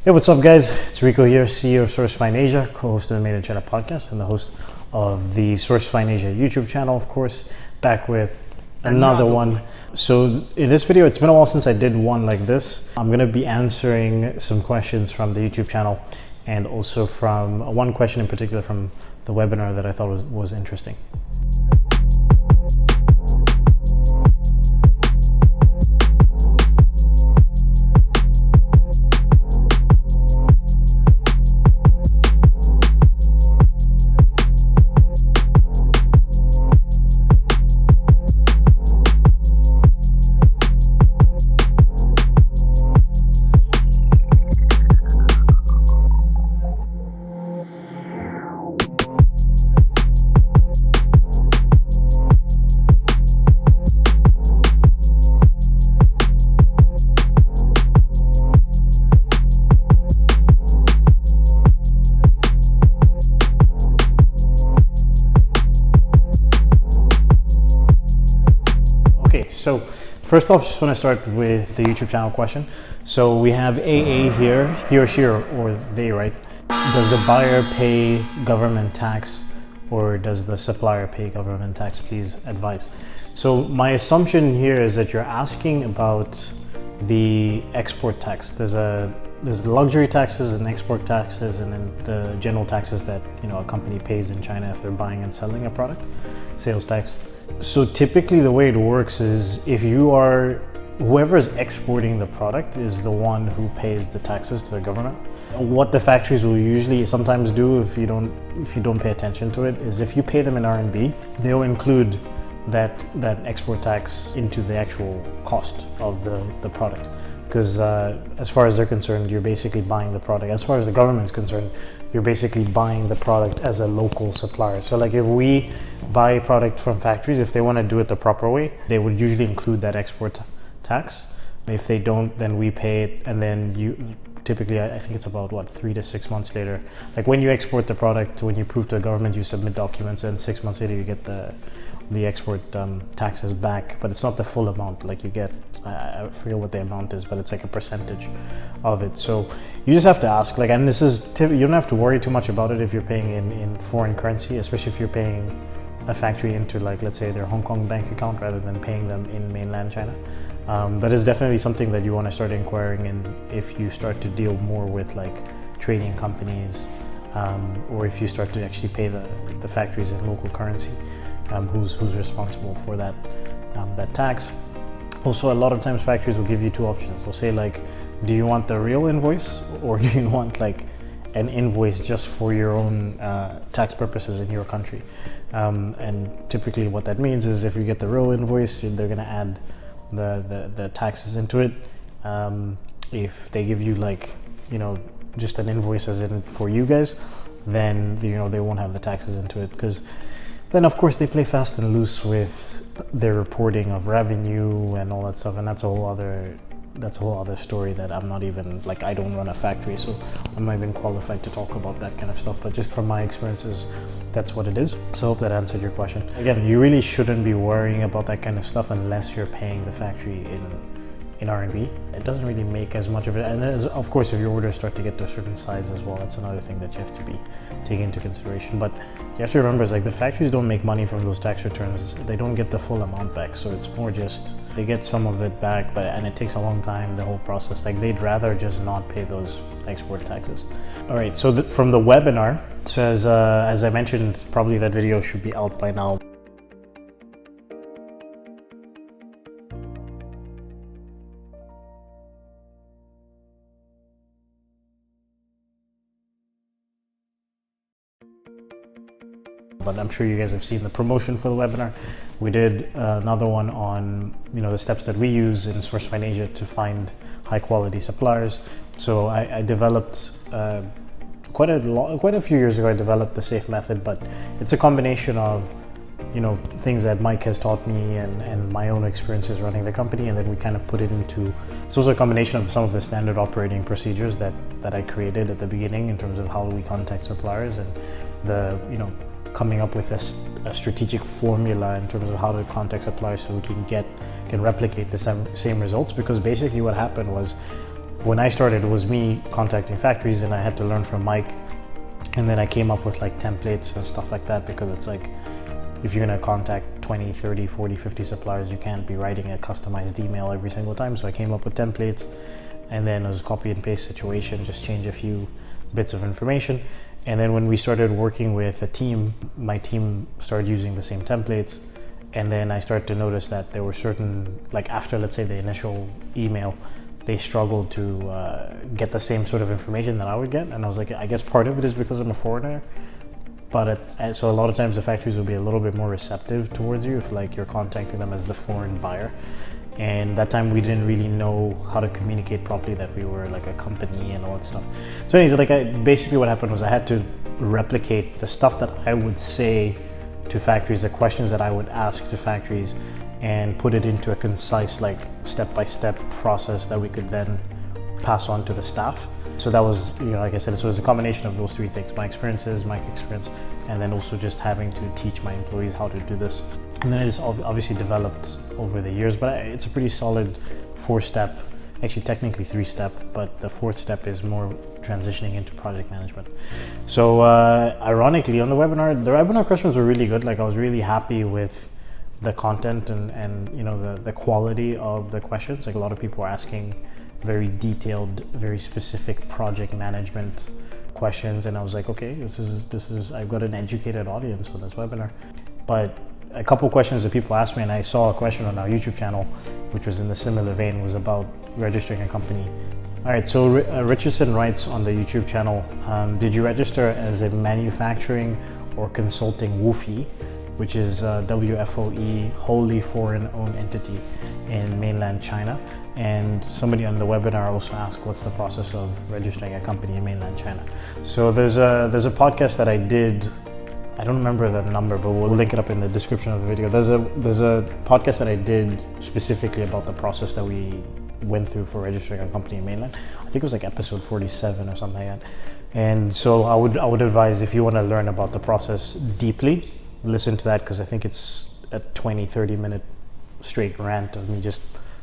Hey, what's up, guys? It's Rico here, CEO of SourceFind Asia, co-host of the Mainland China podcast, and the host of the SourceFind Asia YouTube channel, of course, back with another one. So in this video, it's been a while since I did one like this. I'm going to be answering some questions from the YouTube channel and also from one question in particular from the webinar that I thought was interesting. So first off, just want to start with the YouTube channel question. So we have AA here, he or she, or they, right? Does the buyer pay government tax or does the supplier pay government tax? Please advise. So my assumption here is that you're asking about the export tax. There's luxury taxes and export taxes, and then the general taxes that a company pays in China if they're buying and selling a product, sales tax. So typically the way it works is whoever is exporting the product is the one who pays the taxes to the government. What the factories will usually sometimes do if you don't pay attention to it is if you pay them in RMB, they'll include that export tax into the actual cost of the product. Because as far as they're concerned, you're basically buying the product. As far as the government is concerned, you're basically buying the product as a local supplier. So like if we buy product from factories, if they want to do it the proper way, they would usually include that export tax. If they don't, then we pay it, and then you typically, I think it's about 3 to 6 months later. Like when you export the product, when you prove to the government, you submit documents, and 6 months later you get the export taxes back, but it's not the full amount. Like you get, I forget what the amount is, but it's like a percentage of it. So you just have to ask, and this is, you don't have to worry too much about it if you're paying in foreign currency, especially if you're paying a factory into let's say their Hong Kong bank account rather than paying them in mainland China. But it's definitely something that you want to start inquiring in if you start to deal more with trading companies, or if you start to actually pay the factories in local currency. Who's responsible for that tax. Also, a lot of times factories will give you two options. They'll say do you want the real invoice, or do you want an invoice just for your own tax purposes in your country? And typically what that means is if you get the real invoice, they're going to add the taxes into it. If they give you just an invoice as in for you guys, then they won't have the taxes into it, because then of course they play fast and loose with their reporting of revenue and all that stuff, and that's a whole other story that I'm not even I don't run a factory, so I'm not even qualified to talk about that kind of stuff. But just from my experiences, that's what it is. So I hope that answered your question. Again, you really shouldn't be worrying about that kind of stuff unless you're paying the factory in RMB. It doesn't really make as much of it, and of course if your orders start to get to a certain size as well, that's another thing that you have to be taking into consideration. But you have to remember is the factories don't make money from those tax returns. They don't get the full amount back, so it's more just they get some of it back, and it takes a long time, the whole process. They'd rather just not pay those export taxes. All right, so from the webinar, so as I mentioned, probably that video should be out by now. But I'm sure you guys have seen the promotion for the webinar. We did another one on the steps that we use in SourceFind Asia to find high quality suppliers. So I developed quite a few years ago. I developed the SAFE method, but it's a combination of things that Mike has taught me and my own experiences running the company, and then we kind of put it into. It's also a combination of some of the standard operating procedures that I created at the beginning in terms of how we contact suppliers, and the coming up with a strategic formula in terms of how to contact suppliers so we can replicate the same results. Because basically what happened was when I started, it was me contacting factories, and I had to learn from Mike. And then I came up with like templates and stuff like that, because it's like, if you're gonna contact 20, 30, 40, 50 suppliers, you can't be writing a customized email every single time. So I came up with templates, and then it was a copy and paste situation, just change a few bits of information. And then when we started working with a team, my team started using the same templates. And then I started to notice that there were certain, like after, let's say, the initial email, they struggled to get the same sort of information that I would get. And I was like, I guess part of it is because I'm a foreigner. But so a lot of times the factories will be a little bit more receptive towards you if like you're contacting them as the foreign buyer. And that time we didn't really know how to communicate properly that we were like a company and all that stuff. So anyways, like basically what happened was I had to replicate the stuff that I would say to factories, the questions that I would ask to factories, and put it into a concise, like step-by-step process that we could then pass on to the staff. So that was, like I said, so it was a combination of those three things: my experiences, my experience, and then also just having to teach my employees how to do this. And then it just obviously developed over the years, but it's a pretty solid 4-step, actually technically 3-step, but the 4th step is more transitioning into project management. So ironically, on the webinar questions were really good. Like I was really happy with the content and the quality of the questions. Like a lot of people were asking very detailed, very specific project management questions, and I was like, okay, this is I've got an educated audience for this webinar. But a couple questions that people asked me, and I saw a question on our YouTube channel which was in the similar vein, was about registering a company. All right, so Richardson writes on the YouTube channel, did you register as a manufacturing or consulting WFOE, which is WFOE, wholly foreign owned entity in mainland China? And somebody on the webinar also asked, what's the process of registering a company in mainland China? So there's a podcast that I did, I don't remember the number, but we'll link it up in the description of the video. There's a podcast that I did specifically about the process that we went through for registering a company in mainland. I think it was like episode 47 or something like that. And so I would advise, if you want to learn about the process deeply, listen to that, because I think it's a 20-30 minute straight rant of me just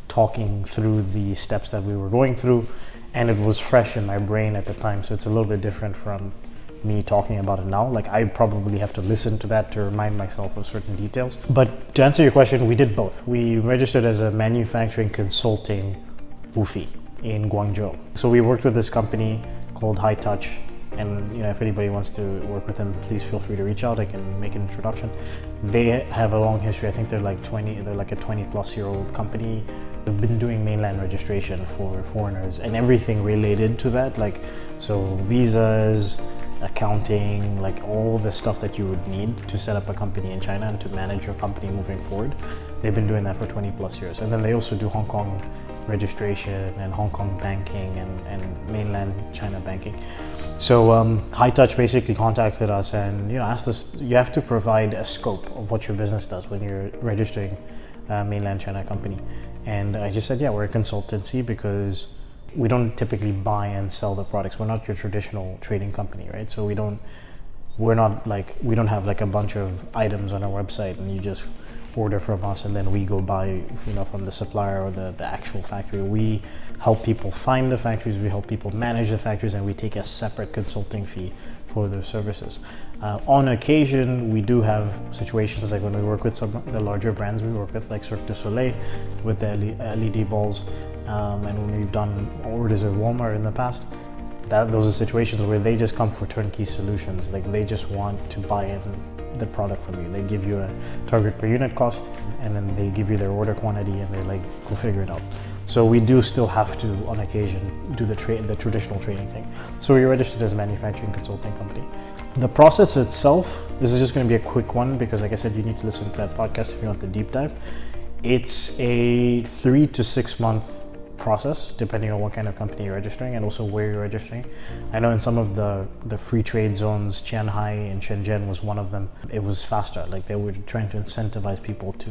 talking through the steps that we were going through, and it was fresh in my brain at the time, so it's a little bit different from me talking about it now. Like I probably have to listen to that to remind myself of certain details. But to answer your question, we did both. We registered as a manufacturing consulting WFOE in Guangzhou. So we worked with this company called High Touch, and if anybody wants to work with them, please feel free to reach out. I can make an introduction. They have a long history. I think they're like a 20-plus-year-old company. They've been doing mainland registration for foreigners and everything related to that, like so visas, accounting, like all the stuff that you would need to set up a company in China and to manage your company moving forward. They've been doing that for 20+ years. And then they also do Hong Kong registration and Hong Kong banking and mainland China banking. So High Touch basically contacted us and asked us, you have to provide a scope of what your business does when you're registering a mainland China company. And I just said, yeah, we're a consultancy, because we don't typically buy and sell the products. We're not your traditional trading company, right? So we don't have like a bunch of items on our website and you just order from us and then we go buy from the supplier or the actual factory. We help people find the factories, we help people manage the factories, and we take a separate consulting fee for those services. On occasion, we do have situations like when we work with some of the larger brands we work with, like Cirque du Soleil with the LED balls, and when we've done orders at Walmart in the past, those are situations where they just come for turnkey solutions. Like they just want to buy in the product from you. They give you a target per unit cost, and then they give you their order quantity, and they're like, go figure it out. So we do still have to, on occasion, do the traditional trading thing. So we're registered as a manufacturing consulting company. The process itself, this is just going to be a quick one, because like I said, you need to listen to that podcast if you want the deep dive. It's a 3 to 6 month process, depending on what kind of company you're registering and also where you're registering. I know in some of the free trade zones, Qianhai and Shenzhen was one of them. It was faster. Like they were trying to incentivize people to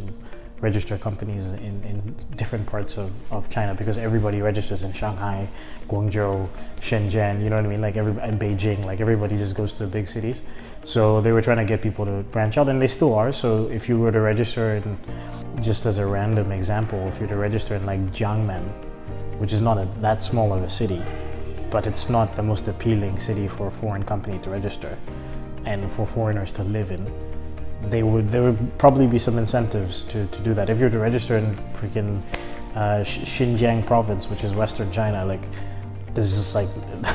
register companies in different parts of China, because everybody registers in Shanghai, Guangzhou, Shenzhen, you know what I mean? Like and Beijing, like everybody just goes to the big cities. So they were trying to get people to branch out, and they still are. So if you were to register in, just as a random example, if you were to register in like Jiangmen, which is not that small of a city, but it's not the most appealing city for a foreign company to register and for foreigners to live in, there would probably be some incentives to do that. If you're to register in freaking Xinjiang province, which is Western China, like there's just like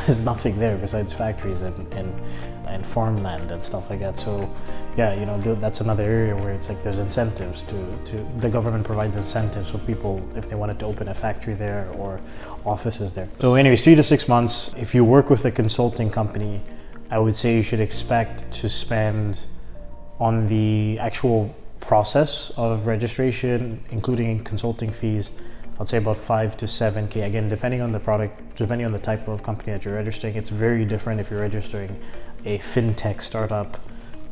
there's nothing there besides factories and farmland and stuff like that. So yeah, you know, that's another area where it's like there's incentives to the government provides incentives for people if they wanted to open a factory there or offices there. So anyways, 3 to 6 months. If you work with a consulting company, I would say you should expect to spend on the actual process of registration, including consulting fees, I'd say about 5 to 7K. Again, depending on the product, depending on the type of company that you're registering, it's very different if you're registering a fintech startup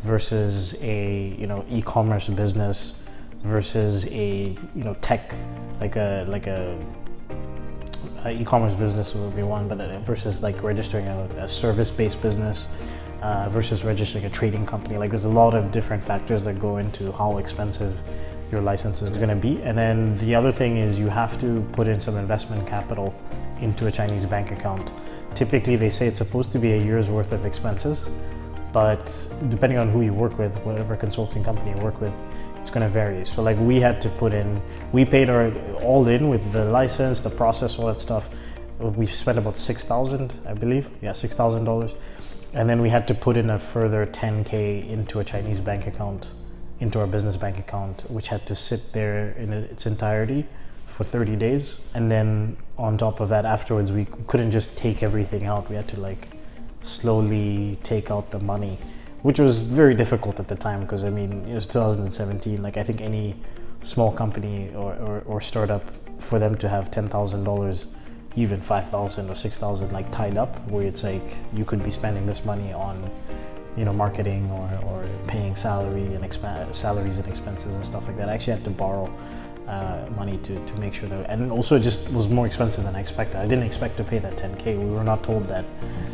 versus a, you know, e-commerce business versus a, you know, tech, like a e-commerce business would be one, but versus like registering a service-based business versus registering a trading company. Like there's a lot of different factors that go into how expensive your license is going to be. And then the other thing is you have to put in some investment capital into a Chinese bank account. Typically they say it's supposed to be a year's worth of expenses, but depending on who you work with, whatever consulting company you work with, it's going to vary. So like we had to put in, we paid our all in with the license, the process, all that stuff. We spent about $6,000, I believe. Yeah, $6,000. And then we had to put in a further 10K into a Chinese bank account, into our business bank account, which had to sit there in its entirety for 30 days. And then on top of that, afterwards, we couldn't just take everything out. We had to like slowly take out the money, which was very difficult at the time because I mean, it was 2017. Like I think any small company or startup, for them to have $10,000, even 5,000 or 6,000 like tied up, where it's like you could be spending this money on, you know, marketing or paying salaries and expenses and stuff like that. I actually had to borrow money to make sure that, and also it just was more expensive than I expected. I didn't expect to pay that 10K. We were not told that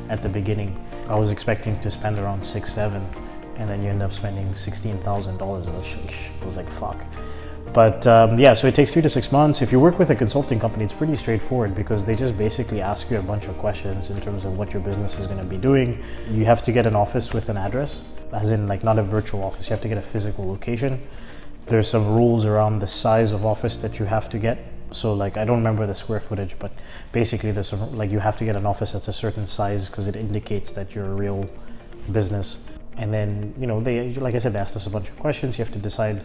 at the beginning. I was expecting to spend around 6-7, and then you end up spending $16,000. I was like, fuck. But yeah, so it takes 3 to 6 months. If you work with a consulting company, it's pretty straightforward because they just basically ask you a bunch of questions in terms of what your business is going to be doing. You have to get an office with an address, as in like not a virtual office. You have to get a physical location. There's some rules around the size of office that you have to get. So like, I don't remember the square footage, but basically there's some, like you have to get an office that's a certain size because it indicates that you're a real business. And then, you know, they, like I said, they asked us a bunch of questions. You have to decide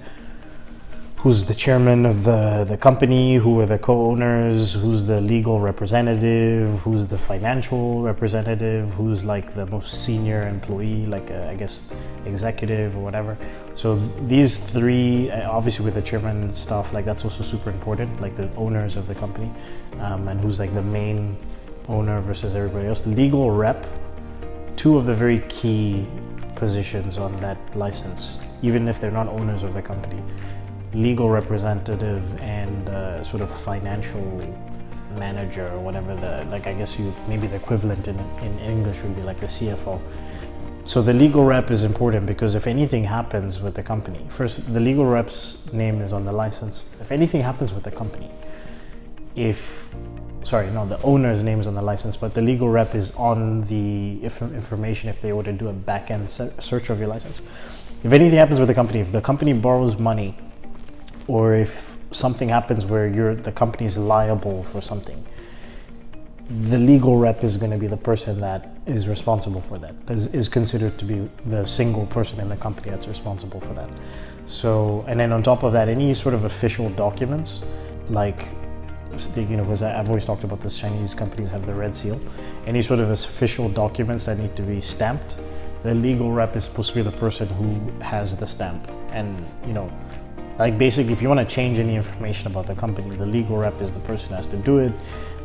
who's the chairman of the company, who are the co-owners, who's the legal representative, who's the financial representative, who's like the most senior employee, like I guess executive or whatever. So these three, obviously with the chairman stuff, like that's also super important, like the owners of the company, and who's like the main owner versus everybody else. The legal rep, two of the very key positions on that license, even if they're not owners of the company. Legal representative and sort of financial manager or whatever, the, like I guess you, maybe the equivalent in English would be like the CFO. So the legal rep is important because if anything happens with the company, first the legal rep's name is on the license. If anything happens with the company, the owner's name is on the license, but the legal rep is on the information if they were to do a back-end search of your license. If anything happens with the company, if the company borrows money, or if something happens where the company is liable for something, the legal rep is going to be the person that is responsible for that, is considered to be the single person in the company that's responsible for that. So, and then on top of that, any sort of official documents, like, you know, because I've always talked about this, Chinese companies have the red seal, any sort of official documents that need to be stamped, the legal rep is supposed to be the person who has the stamp. And, you know, like basically if you want to change any information about the company, the legal rep is the person who has to do it.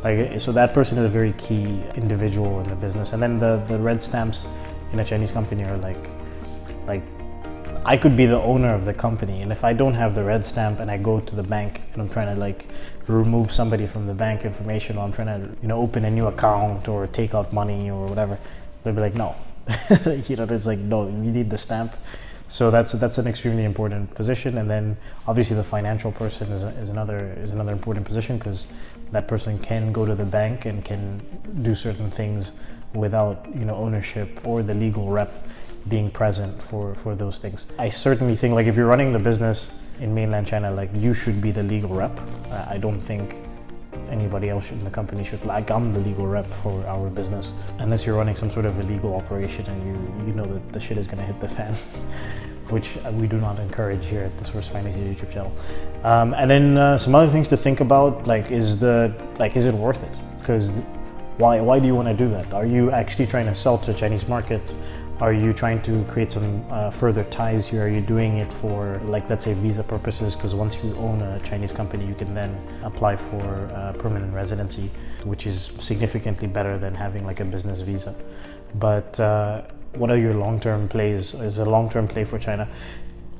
Like, so that person is a very key individual in the business. And then the red stamps in a Chinese company are like I could be the owner of the company, and if I don't have the red stamp and I go to the bank and I'm trying to like remove somebody from the bank information, or I'm trying to, you know, open a new account or take out money or whatever, they'll be like, no. You know, it's like, no, you need the stamp. So that's an extremely important position. And then obviously the financial person is another important position, because that person can go to the bank and can do certain things without, ownership or the legal rep being present for those things. I certainly think, like, if you're running the business in mainland China, like, you should be the legal rep. I don't think anybody else in the company should, like, I'm the legal rep for our business, unless you're running some sort of illegal operation and you know that the shit is going to hit the fan, which we do not encourage here at the Source Financial YouTube channel. And then some other things to think about, like, is it worth it? Because why do you want to do that? Are you actually trying to sell to the Chinese market? Are you trying to create some further ties here? Are you doing it for, like, let's say, visa purposes? Because once you own a Chinese company, you can then apply for permanent residency, which is significantly better than having like a business visa. But what are your long-term plays? Is a long-term play for China?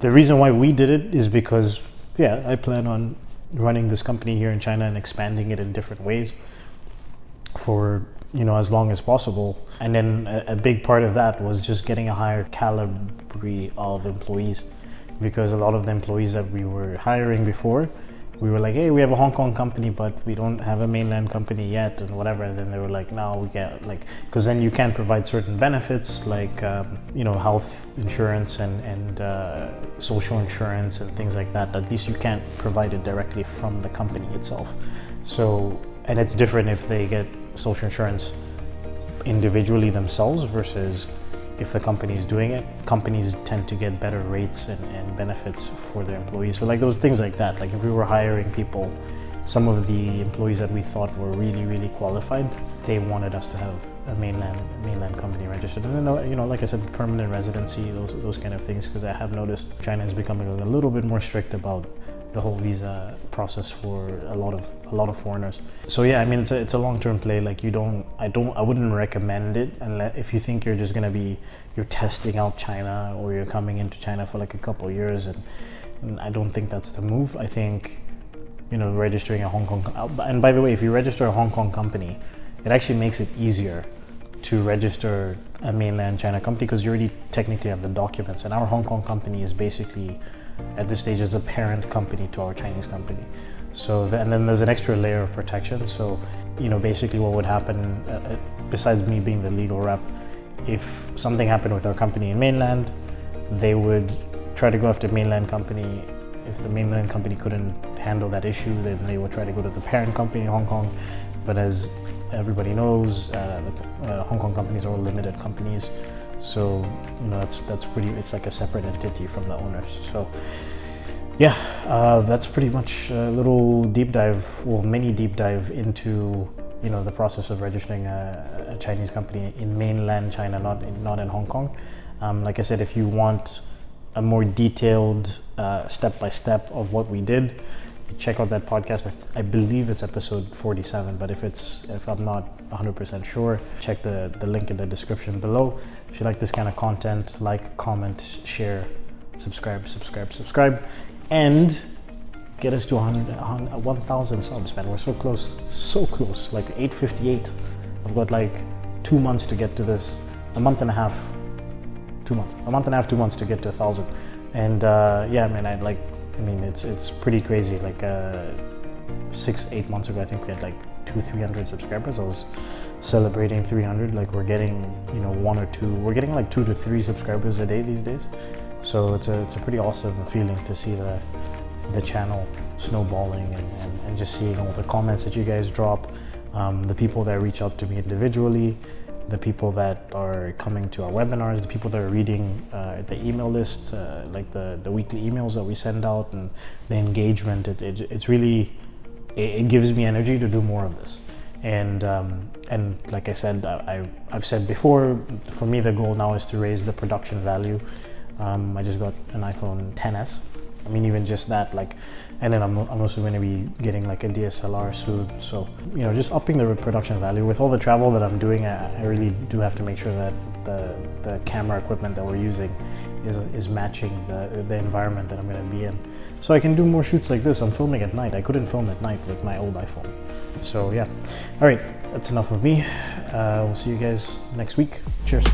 The reason why we did it is because, I plan on running this company here in China and expanding it in different ways for as long as possible. And then a big part of that was just getting a higher caliber of employees, because a lot of the employees that we were hiring before, we were like, hey, we have a Hong Kong company, but we don't have a mainland company yet, and whatever. And then they were like, no, we get, like, because then you can provide certain benefits like health insurance and social insurance and things like that. At least you can't provide it directly from the company itself. So, and it's different if they get social insurance individually themselves versus if the company is doing it. Companies tend to get better rates and benefits for their employees. So, like, those things like that. Like, if we were hiring people, some of the employees that we thought were really, really qualified, they wanted us to have a mainland company registered. And then, like I said, permanent residency, those kind of things, because I have noticed China is becoming a little bit more strict about the whole visa process for a lot of foreigners. So it's a long-term play. Like, I wouldn't recommend it unless if you think you're testing out China, or you're coming into China for like a couple of years, and I don't think that's the move. I think registering a Hong Kong, and by the way, if you register a Hong Kong company, it actually makes it easier to register a mainland China company, because you already technically have the documents, and our Hong Kong company is basically at this stage as a parent company to our Chinese company. So and then there's an extra layer of protection. So basically what would happen, besides me being the legal rep, if something happened with our company in mainland, they would try to go after mainland company. If the mainland company couldn't handle that issue, then they would try to go to the parent company in Hong Kong. But as everybody knows, Hong Kong companies are all limited companies. So that's pretty. It's like a separate entity from the owners. So that's pretty much a little deep dive, or mini deep dive into the process of registering a Chinese company in mainland China, not in Hong Kong. Like I said, if you want a more detailed step by step of what we did, check out that podcast. I believe it's episode 47, but if I'm not 100% sure, check the link in the description below. If you like this kind of content, like, comment, share, subscribe, and get us to 1,000 subs, man. We're so close, like 858. I've got like 2 months to get to this, a month and a half, 2 months to get to 1,000. And it's pretty crazy. Like 6-8 months ago, I think we had like 200-300 subscribers. I was celebrating 300. Like, we're getting 1 or 2. We're getting like 2 to 3 subscribers a day these days. So it's a pretty awesome feeling to see the channel snowballing and just seeing all the comments that you guys drop, the people that reach out to me individually, the people that are coming to our webinars, the people that are reading the email list, like the weekly emails that we send out, and the engagement. It's really, it gives me energy to do more of this. And like I said, I've said before, for me the goal now is to raise the production value. I just got an iPhone XS. I mean, even just that, like, and then I'm also going to be getting like a DSLR soon. So, just upping the production value. With all the travel that I'm doing, I really do have to make sure that the camera equipment that we're using is matching the environment that I'm going to be in. So I can do more shoots like this. I'm filming at night. I couldn't film at night with my old iPhone. So yeah. All right, that's enough of me. We'll see you guys next week. Cheers.